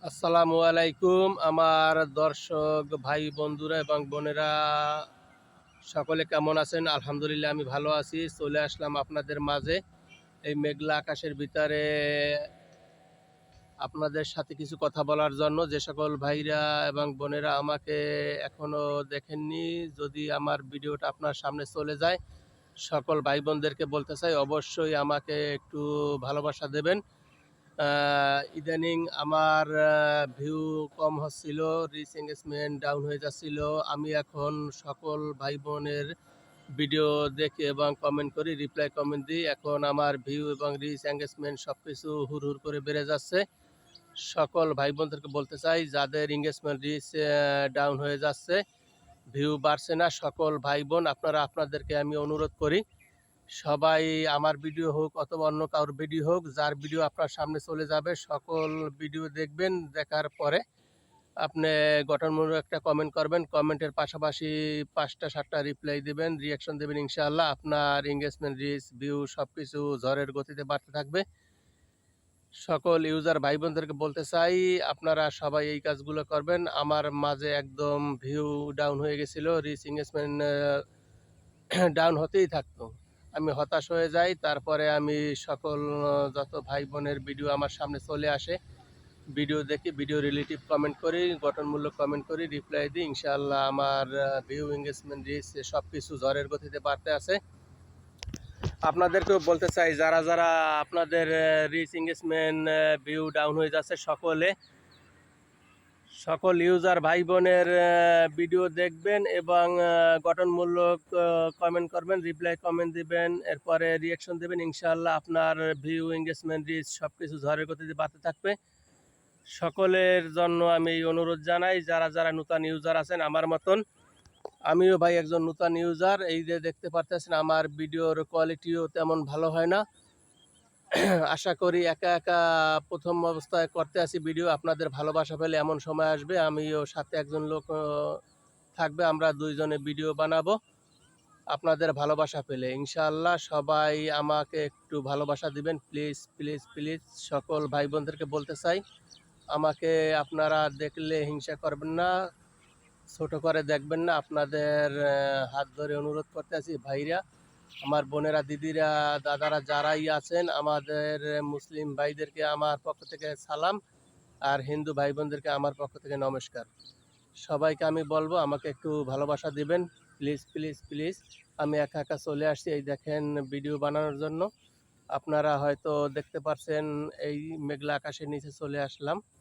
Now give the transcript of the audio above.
আসসালামু আলাইকুম আমার দর্শক ভাই বন্ধুরা এবং বোনেরা সকলে কেমন আছেন? আলহামদুলিল্লাহ আমি ভালো আছি। চলে আসলাম আপনাদের মাঝে এই মেঘলা আকাশের ভিতরে আপনাদের সাথে কিছু কথা বলার জন্য। যে সকল ভাইরা এবং বোনেরা আমাকে এখনো দেখেননি, যদি আমার ভিডিওটা আপনার সামনে চলে যায়, সকল ভাই বোনদেরকে বলতে চাই অবশ্যই আমাকে একটু ভালোবাসা দেবেন। ইদানিং আমার ভিউ কম হচ্ছিল, রিচ এঙ্গেজমেন্ট ডাউন হয়ে যাচ্ছিল। আমি এখন সকল ভাই বোনের ভিডিও দেখি এবং কমেন্ট করি, রিপ্লাই কমেন্ট দিই। এখন আমার ভিউ এবং রিচ এঙ্গেজমেন্ট সব কিছু হুড় হুড় করে বেড়ে যাচ্ছে। সকল ভাই বোনদেরকে বলতে চাই, যাদের এঙ্গেজমেন্ট রিচ ডাউন হয়ে যাচ্ছে, ভিউ বাড়ছে না, সকল ভাই বোন আপনারা আপনাদেরকে আমি অনুরোধ করি, সবাই আমার ভিডিও হোক অথবা অন্য কারোর ভিডিও হোক, যার ভিডিও আপনার সামনে চলে যাবে সকল ভিডিও দেখবেন। দেখার পরে আপনি গঠনমূলক একটা কমেন্ট করবেন, কমেন্টের পাশাপাশি 5টা 7টা রিপ্লাই দেবেন, রিয়াকশন দেবেন। ইনশাআল্লাহ আপনার এঙ্গেজমেন্ট রিচ ভিউ সব কিছু ঝড়ের গতিতে বাড়তে থাকবে। সকল ইউজার ভাই বোনদেরকে বলতে চাই, আপনারা সবাই এই কাজগুলো করবেন। আমার মাঝে একদম ভিউ ডাউন হয়ে গেছিলো, রিচ এঙ্গেজমেন্ট ডাউন হতেই থাকতো। আমি হতাশ হয়ে যাই। তারপরে আমি সকল যত ভাই বোনের ভিডিও আমার সামনে চলে আসে, ভিডিও দেখি, ভিডিও রিলেটিভ কমেন্ট করি, গঠনমূলক কমেন্ট করি, রিপ্লাই দিই। ইনশাআল্লাহ আমার ভিউ এঙ্গেজমেন্ট রিচ সব কিছু ঝড়ের গতিতে বাড়তে আছে। আপনাদেরকেও বলতে চাই, যারা যারা আপনাদের রিচ এঙ্গেজমেন্ট ভিউ ডাউন হয়ে যাচ্ছে, সকল ইউজার ভাই বোনের ভিডিও দেখবেন এবং গঠনমূলক কমেন্ট করবেন, রিপ্লাই কমেন্ট দিবেন, এরপরে রিয়াকশন দেবেন। ইনশাআল্লাহ আপনার ভিউ এঙ্গেজমেন্ট রিচ সব কিছু ঝড়ের গতিতে বাড়তে থাকবে। সকলের জন্য আমি এই অনুরোধ জানাই, যারা যারা নতুন ইউজার আছেন আমার মতন, আমিও ভাই একজন নতুন ইউজার। এই যে দেখতে পারতেছেন আমার ভিডিওর কোয়ালিটিও তেমন ভালো হয় না। আশা করি একা একা প্রথম অবস্থায় করতে আসি ভিডিও, আপনাদের ভালোবাসা পেলে এমন সময় আসবে আমিও সাথে একজন লোক থাকবে, আমরা দুইজনে ভিডিও বানাবো আপনাদের ভালোবাসা পেলে। ইনশাআল্লাহ সবাই আমাকে একটু ভালোবাসা দিবেন, প্লিজ প্লিজ প্লিজ। সকল ভাই বোনদেরকে বলতে চাই, আমাকে আপনারা দেখলে হিংসা করবেন না, ছোট করে দেখবেন না। আপনাদের হাত ধরে অনুরোধ করতে আছি ভাইরা, আমার বোনেরা, দিদিরা, দাদারা যারাই আছেন, আমাদের মুসলিম ভাইদেরকে আমার পক্ষ থেকে সালাম, আর হিন্দু ভাই বোনদেরকে আমার পক্ষ থেকে নমস্কার। সবাইকে আমি বলবো আমাকে একটু ভালোবাসা দিবেন, প্লিজ প্লিজ প্লিজ। আমি একা একা চলে আসছি, এই দেখেন ভিডিও বানানোর জন্য। আপনারা হয়তো দেখতে পাচ্ছেন এই মেঘলা আকাশের নিচে চলে আসলাম।